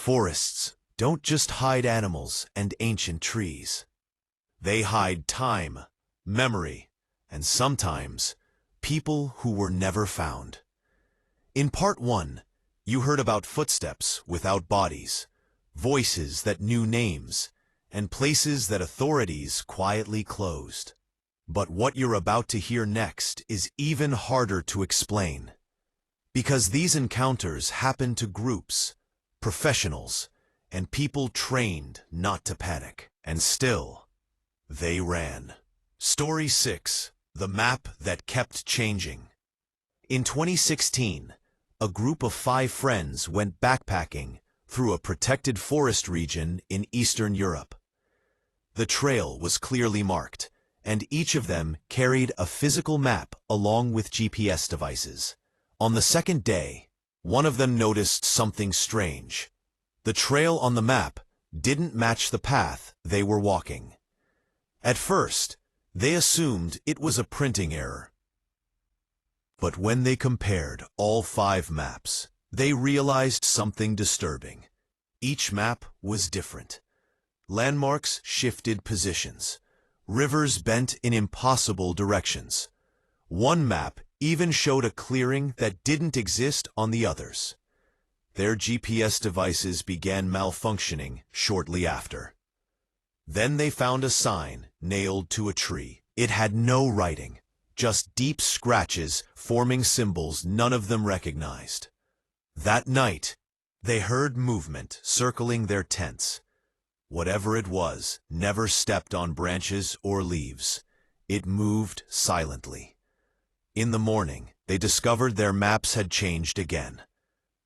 Forests don't just hide animals and ancient trees. They hide time, memory, and sometimes people who were never found. In Part 1, you heard about footsteps without bodies, voices that knew names, and places that authorities quietly closed. But what you're about to hear next is even harder to explain. Because these encounters happen to groups, professionals, and people trained not to panic. And still, they ran. Story 6. The Map That Kept Changing. In 2016, a group of 5 friends went backpacking through a protected forest region in Eastern Europe. The trail was clearly marked, and each of them carried a physical map along with GPS devices. On the second day, one of them noticed something strange. The trail on the map didn't match the path they were walking. At first, they assumed it was a printing error. But when they compared all 5 maps, they realized something disturbing. Each map was different. Landmarks shifted positions. Rivers bent in impossible directions. One map even showed a clearing that didn't exist on the others. Their GPS devices began malfunctioning shortly after. Then they found a sign nailed to a tree. It had no writing, just deep scratches forming symbols none of them recognized. That night, they heard movement circling their tents. Whatever it was never stepped on branches or leaves. It moved silently. In the morning, they discovered their maps had changed again.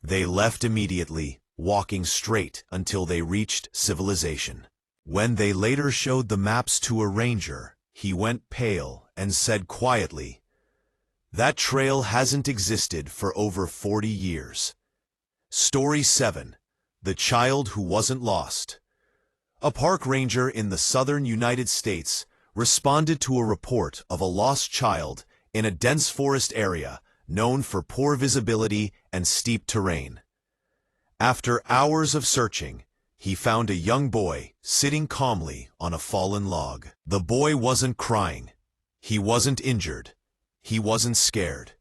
They left immediately, walking straight until they reached civilization. When they later showed the maps to a ranger, he went pale and said quietly, "That trail hasn't existed for over 40 years." Story 7. The Child Who Wasn't Lost. A park ranger in the southern United States responded to a report of a lost child in a dense forest area known for poor visibility and steep terrain. After hours of searching, he found a young boy sitting calmly on a fallen log. The boy wasn't crying. He wasn't injured. He wasn't scared.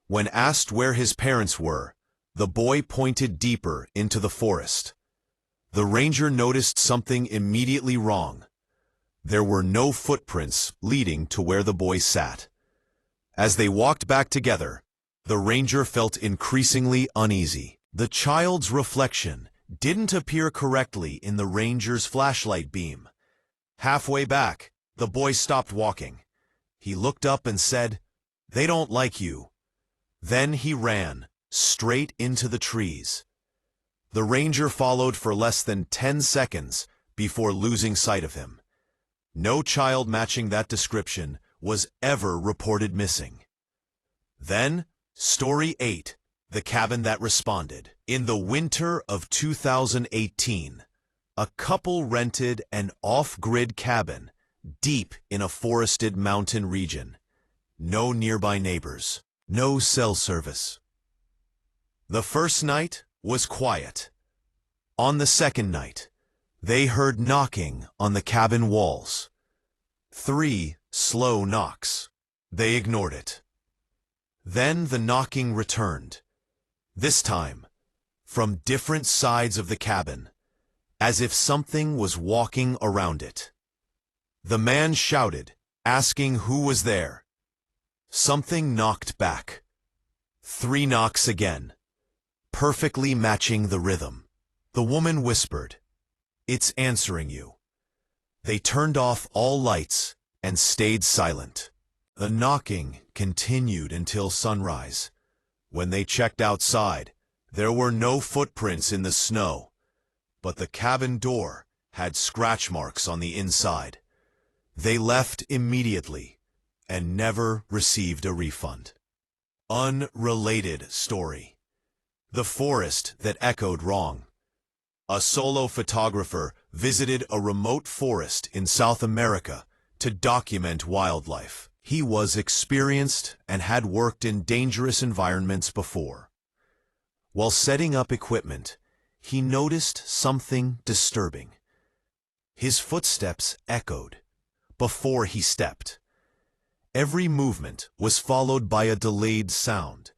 When asked where his parents were, the boy pointed deeper into the forest. The ranger noticed something immediately wrong. There were no footprints leading to where the boy sat. As they walked back together, the ranger felt increasingly uneasy. The child's reflection didn't appear correctly in the ranger's flashlight beam. Halfway back, the boy stopped walking. He looked up and said, "They don't like you." Then he ran straight into the trees. The ranger followed for less than 10 seconds before losing sight of him. No child matching that description was ever reported missing. Then, Story 8, The Cabin That Responded. In the winter of 2018, a couple rented an off-grid cabin deep in a forested mountain region. No nearby neighbors, no cell service. The first night was quiet. On the second night, they heard knocking on the cabin walls. 3 slow knocks. They ignored it. Then the knocking returned. This time, from different sides of the cabin, as if something was walking around it. The man shouted, asking who was there. Something knocked back. 3 knocks again, perfectly matching the rhythm. The woman whispered, "It's answering you." They turned off all lights and stayed silent. The knocking continued until sunrise. When they checked outside, there were no footprints in the snow, but the cabin door had scratch marks on the inside. They left immediately and never received a refund. Unrelated story. The forest that echoed wrong. A solo photographer visited a remote forest in South America to document wildlife. He was experienced and had worked in dangerous environments before. While setting up equipment, he noticed something disturbing. His footsteps echoed before he stepped. Every movement was followed by a delayed sound,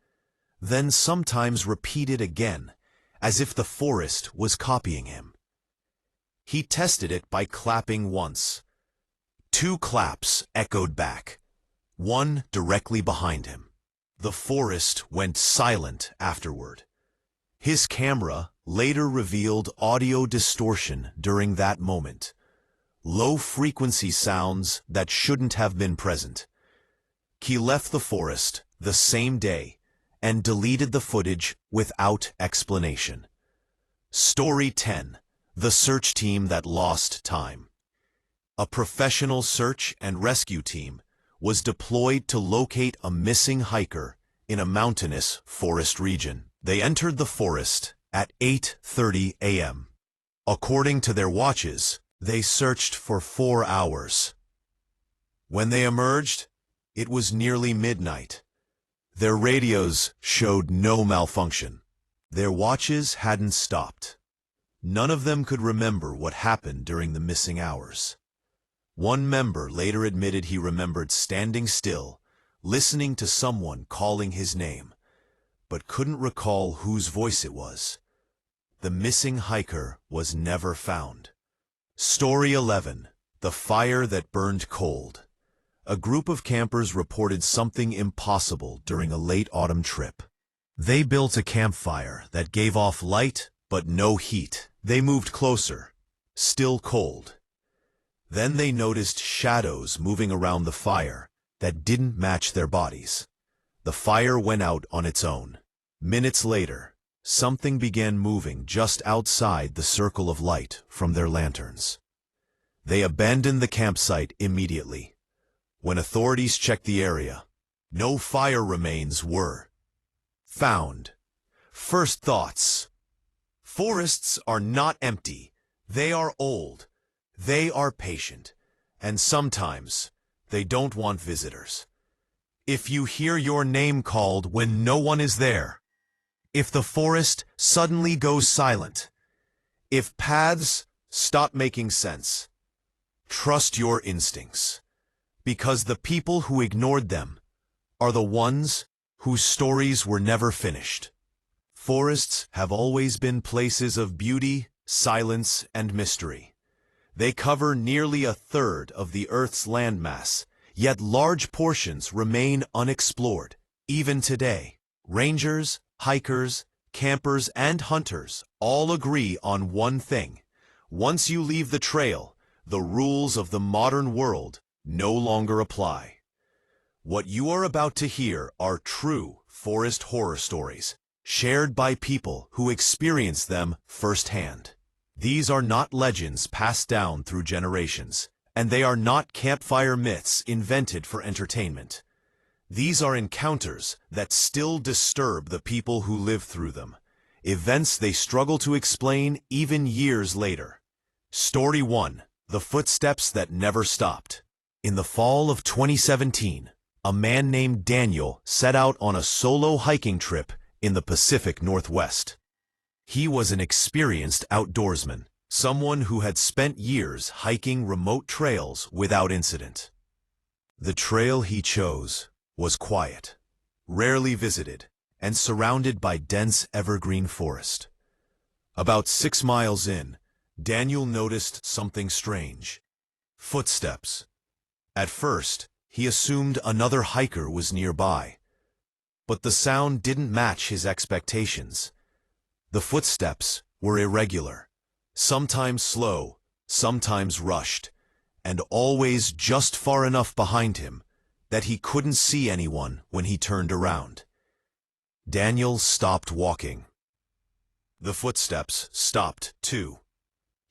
then sometimes repeated again, as if the forest was copying him. He tested it by clapping once. 2 claps echoed back, one directly behind him. The forest went silent afterward. His camera later revealed audio distortion during that moment, low-frequency sounds that shouldn't have been present. He left the forest the same day and deleted the footage without explanation. Story 10. The search team that lost time. A professional search and rescue team was deployed to locate a missing hiker in a mountainous forest region. They entered the forest at 8:30 a.m. According to their watches, they searched for 4 hours. When they emerged, it was nearly midnight. Their radios showed no malfunction. Their watches hadn't stopped. None of them could remember what happened during the missing hours. One member later admitted he remembered standing still, listening to someone calling his name, but couldn't recall whose voice it was. The missing hiker was never found. Story 11. The fire that burned cold. A group of campers reported something impossible during a late autumn trip. They built a campfire that gave off light but no heat. They moved closer, still cold. Then they noticed shadows moving around the fire that didn't match their bodies. The fire went out on its own. Minutes later, something began moving just outside the circle of light from their lanterns. They abandoned the campsite immediately. When authorities checked the area, no fire remains were found. First thoughts. Forests are not empty. They are old. They are patient. And sometimes they don't want visitors. If you hear your name called when no one is there, if the forest suddenly goes silent, if paths stop making sense, trust your instincts. Because the people who ignored them are the ones whose stories were never finished. Forests have always been places of beauty, silence, and mystery. They cover nearly a third of the Earth's landmass, yet large portions remain unexplored. Even today, rangers, hikers, campers, and hunters all agree on one thing. Once you leave the trail, the rules of the modern world no longer apply. What you are about to hear are true forest horror stories, shared by people who experience them firsthand. These are not legends passed down through generations, and they are not campfire myths invented for entertainment. These are encounters that still disturb the people who live through them, events they struggle to explain even years later. Story 1. The footsteps that never stopped. In the fall of 2017, a man named Daniel set out on a solo hiking trip in the Pacific Northwest. He was an experienced outdoorsman, someone who had spent years hiking remote trails without incident. The trail he chose was quiet, rarely visited, and surrounded by dense evergreen forest. About 6 miles in, Daniel noticed something strange. Footsteps. At first, he assumed another hiker was nearby, but the sound didn't match his expectations. The footsteps were irregular, sometimes slow, sometimes rushed, and always just far enough behind him that he couldn't see anyone when he turned around. Daniel stopped walking. The footsteps stopped, too.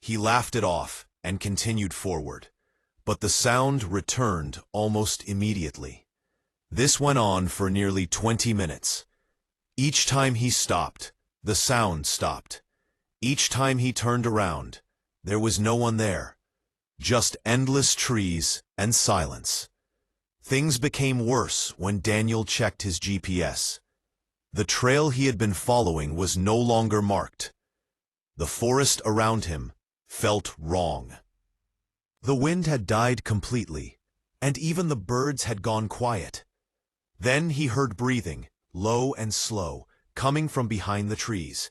He laughed it off and continued forward, but the sound returned almost immediately. This went on for nearly 20 minutes. Each time he stopped, the sound stopped. Each time he turned around, there was no one there, just endless trees and silence. Things became worse when Daniel checked his GPS. The trail he had been following was no longer marked. The forest around him felt wrong. The wind had died completely, and even the birds had gone quiet. Then he heard breathing, low and slow, coming from behind the trees.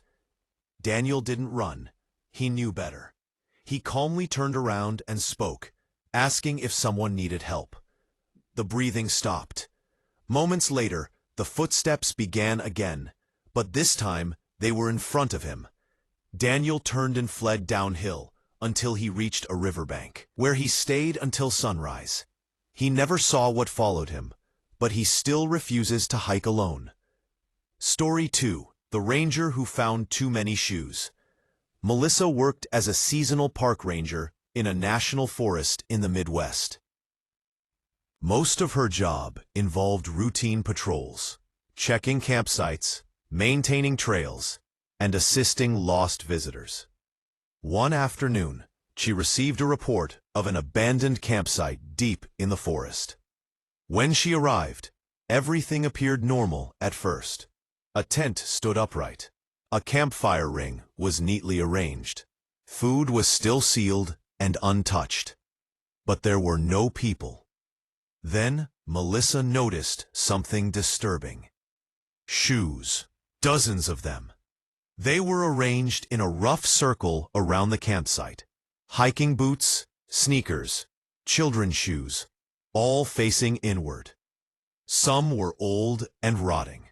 Daniel didn't run. He knew better. He calmly turned around and spoke, asking if someone needed help. The breathing stopped. Moments later, the footsteps began again, but this time they were in front of him. Daniel turned and fled downhill until he reached a riverbank, where he stayed until sunrise. He never saw what followed him, but he still refuses to hike alone. Story 2. The Ranger Who Found Too Many Shoes. Melissa worked as a seasonal park ranger in a national forest in the Midwest. Most of her job involved routine patrols, checking campsites, maintaining trails, and assisting lost visitors. One afternoon, she received a report of an abandoned campsite deep in the forest. When she arrived, everything appeared normal at first. A tent stood upright. A campfire ring was neatly arranged. Food was still sealed and untouched. But there were no people. Then Melissa noticed something disturbing. Shoes. Dozens of them. They were arranged in a rough circle around the campsite. Hiking boots, sneakers, children's shoes, all facing inward. Some were old and rotting.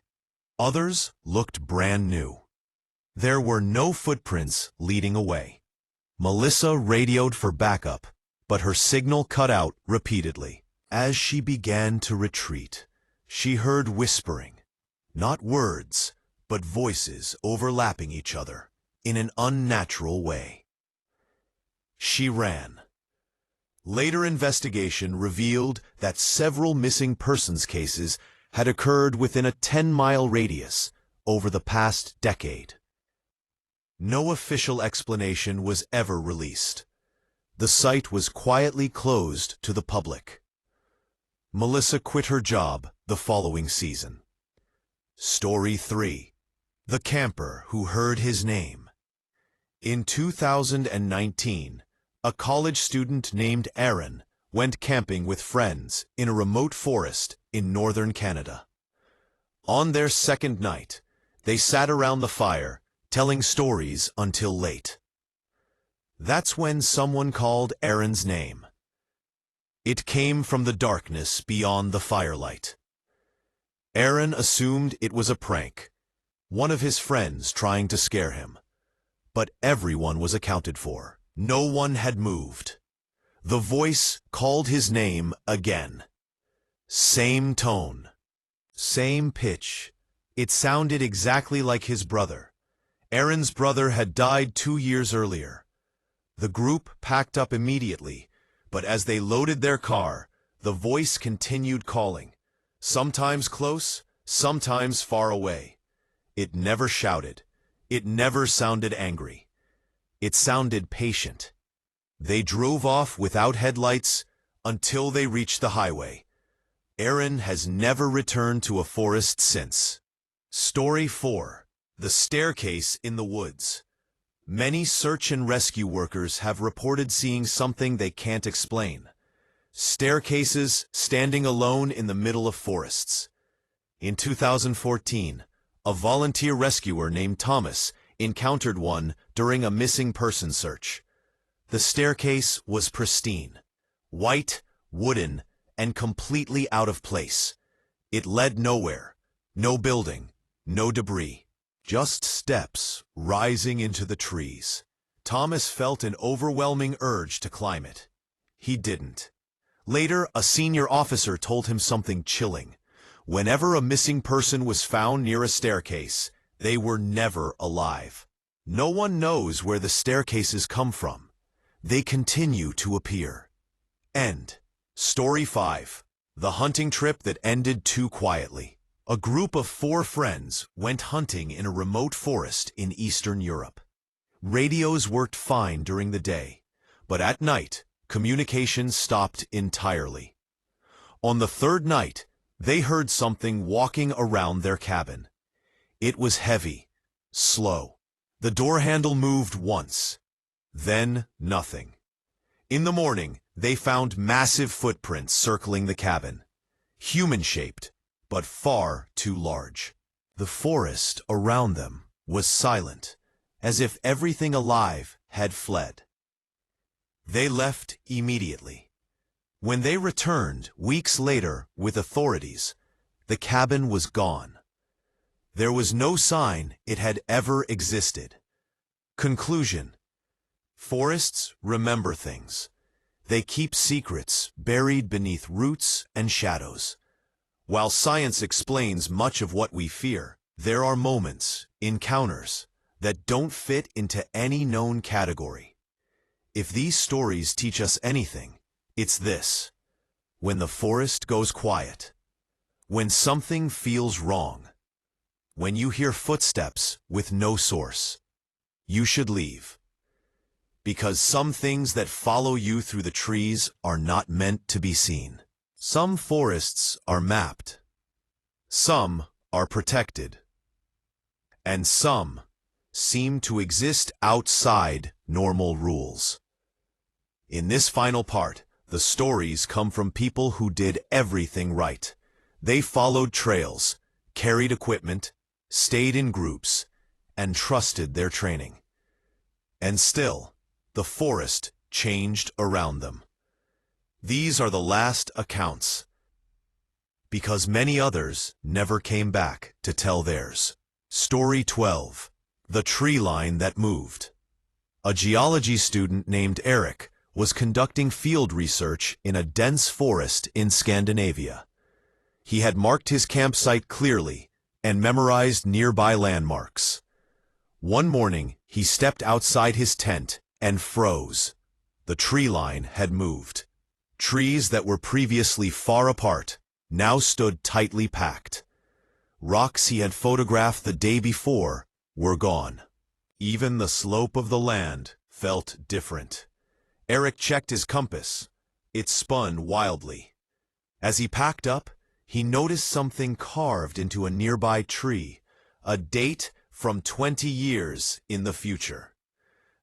Others looked brand new. There were no footprints leading away. Melissa radioed for backup, but her signal cut out repeatedly. As she began to retreat, she heard whispering. Not words, but voices overlapping each other in an unnatural way. She ran. Later investigation revealed that several missing persons cases had occurred within a 10-mile radius over the past decade. No official explanation was ever released. The site was quietly closed to the public. Melissa quit her job the following season. Story 3. The Camper Who Heard His Name. In 2019, a college student named Aaron went camping with friends in a remote forest in northern Canada. On their second night, they sat around the fire, telling stories until late. That's when someone called Aaron's name. It came from the darkness beyond the firelight. Aaron assumed it was a prank, one of his friends trying to scare him. But everyone was accounted for. No one had moved. The voice called his name again. Same tone, same pitch. It sounded exactly like his brother. Aaron's brother had died 2 years earlier. The group packed up immediately, but as they loaded their car, the voice continued calling, sometimes close, sometimes far away. It never shouted. It never sounded angry. It sounded patient. They drove off without headlights until they reached the highway. Aaron has never returned to a forest since. Story 4. The Staircase in the Woods. Many search and rescue workers have reported seeing something they can't explain. Staircases standing alone in the middle of forests. In 2014, a volunteer rescuer named Thomas encountered one during a missing person search. The staircase was pristine, white, wooden, and completely out of place. It led nowhere. No building, no debris. Just steps rising into the trees. Thomas felt an overwhelming urge to climb it. He didn't. Later, a senior officer told him something chilling. Whenever a missing person was found near a staircase, they were never alive. No one knows where the staircases come from. They continue to appear. End. Story 5. The Hunting Trip That Ended Too Quietly. A group of 4 friends went hunting in a remote forest in Eastern Europe. Radios worked fine during the day, but at night, communication stopped entirely. On the 3rd night, they heard something walking around their cabin. It was heavy, slow, The door handle moved once, then nothing. In the morning, they found massive footprints circling the cabin, human-shaped, but far too large. The forest around them was silent, as if everything alive had fled. They left immediately. When they returned weeks later with authorities, the cabin was gone. There was no sign it had ever existed. Conclusion: forests remember things. They keep secrets buried beneath roots and shadows. While science explains much of what we fear, there are moments, encounters, that don't fit into any known category. If these stories teach us anything, it's this: when the forest goes quiet, when something feels wrong, when you hear footsteps with no source, you should leave. Because some things that follow you through the trees are not meant to be seen. Some forests are mapped, some are protected, and some seem to exist outside normal rules. In this final part, the stories come from people who did everything right. They followed trails, carried equipment, stayed in groups, and trusted their training. And still, the forest changed around them. These are the last accounts, because many others never came back to tell theirs. Story 12. The Tree Line That Moved. A geology student named Eric was conducting field research in a dense forest in Scandinavia. He had marked his campsite clearly and memorized nearby landmarks. One morning, he stepped outside his tent and froze. The tree line had moved. Trees that were previously far apart now stood tightly packed. Rocks he had photographed the day before were gone. Even the slope of the land felt different. Eric checked his compass. It spun wildly. As he packed up, he noticed something carved into a nearby tree, a date from 20 years in the future.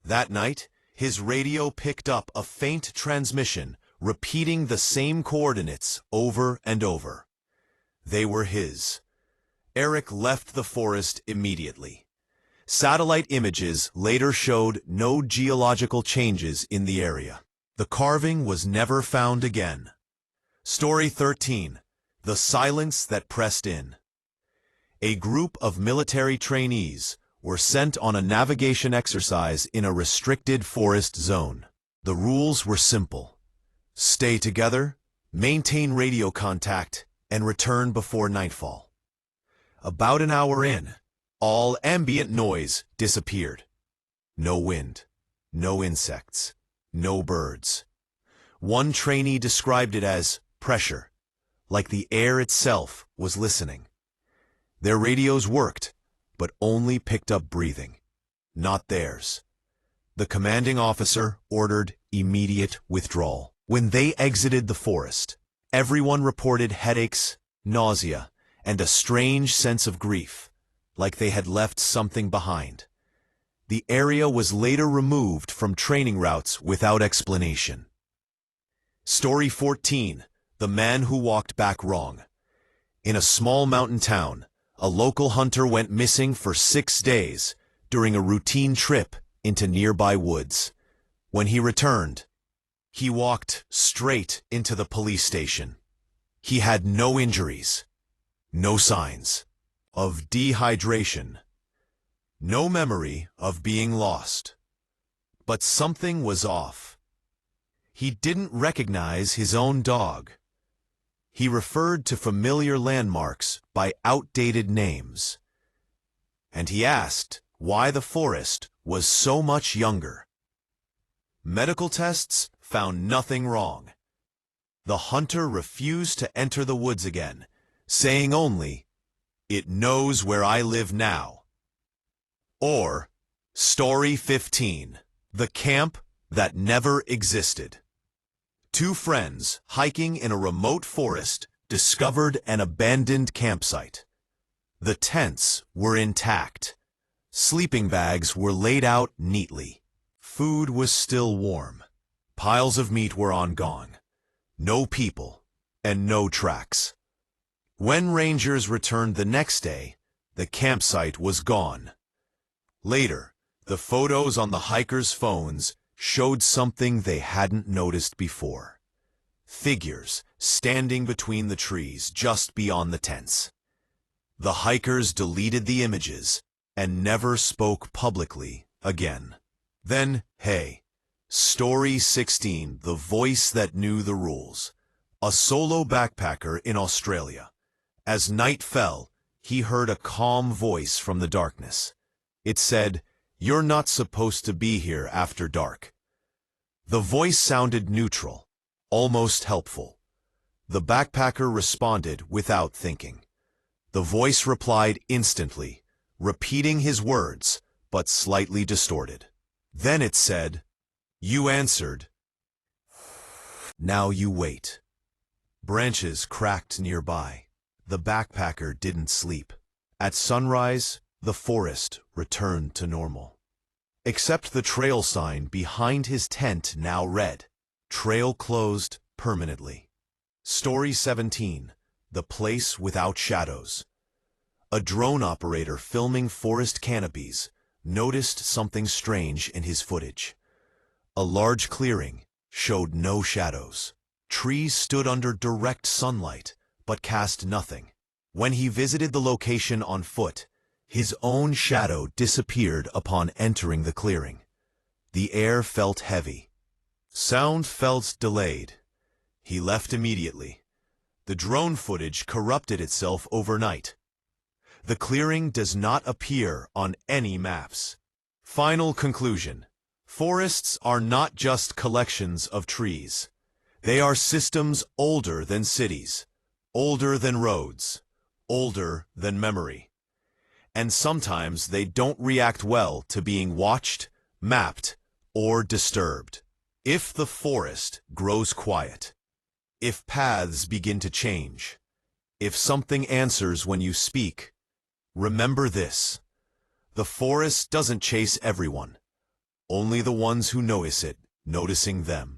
That night, his radio picked up a faint transmission repeating the same coordinates over and over. They were his. Eric left the forest immediately. Satellite images later showed no geological changes in the area. The carving was never found again. Story 13. The Silence That Pressed In. A group of military trainees were sent on a navigation exercise in a restricted forest zone. The rules were simple: stay together, maintain radio contact, and return before nightfall. About an hour in, all ambient noise disappeared. No wind, no insects, no birds. One trainee described it as pressure, like the air itself was listening. Their radios worked, but only picked up breathing, not theirs. The commanding officer ordered immediate withdrawal. When they exited the forest, everyone reported headaches, nausea, and a strange sense of grief, like they had left something behind. The area was later removed from training routes without explanation. Story 14. The Man Who Walked Back Wrong. In a small mountain town, a local hunter went missing for 6 days during a routine trip into nearby woods. When he returned, he walked straight into the police station. He had no injuries, no signs of dehydration, no memory of being lost. But something was off. He didn't recognize his own dog. He referred to familiar landmarks by outdated names. And he asked why the forest was so much younger. Medical tests found nothing wrong. The hunter refused to enter the woods again, saying only, "It knows where I live now." Or, Story 15. The Camp That Never Existed. Two friends hiking in a remote forest discovered an abandoned campsite. The tents were intact. Sleeping bags were laid out neatly. Food was still warm. Piles of meat were on gong. No people, and no tracks. When rangers returned the next day, the campsite was gone. Later, the photos on the hikers' phones showed something they hadn't noticed before. Figures standing between the trees just beyond the tents. The hikers deleted the images and never spoke publicly again. Then, hey, Story 16, the voice that knew the rules. A solo backpacker in Australia. As night fell, he heard a calm voice from the darkness. It said, "You're not supposed to be here after dark." The voice sounded neutral, almost helpful. The backpacker responded without thinking. The voice replied instantly, repeating his words, but slightly distorted. Then it said, "You answered. Now you wait." Branches cracked nearby. The backpacker didn't sleep. At sunrise, the forest returned to normal. Except the trail sign behind his tent now read, "Trail closed permanently." Story 17, the place without shadows. A drone operator filming forest canopies noticed something strange in his footage. A large clearing showed no shadows. Trees stood under direct sunlight, but cast nothing. When he visited the location on foot, his own shadow disappeared upon entering the clearing. The air felt heavy. Sound felt delayed. He left immediately. The drone footage corrupted itself overnight. The clearing does not appear on any maps. Final conclusion. Forests are not just collections of trees. They are systems older than cities, older than roads, older than memory. And sometimes they don't react well to being watched, mapped, or disturbed. If the forest grows quiet, if paths begin to change, if something answers when you speak, remember this: the forest doesn't chase everyone, only the ones who notice it, noticing them.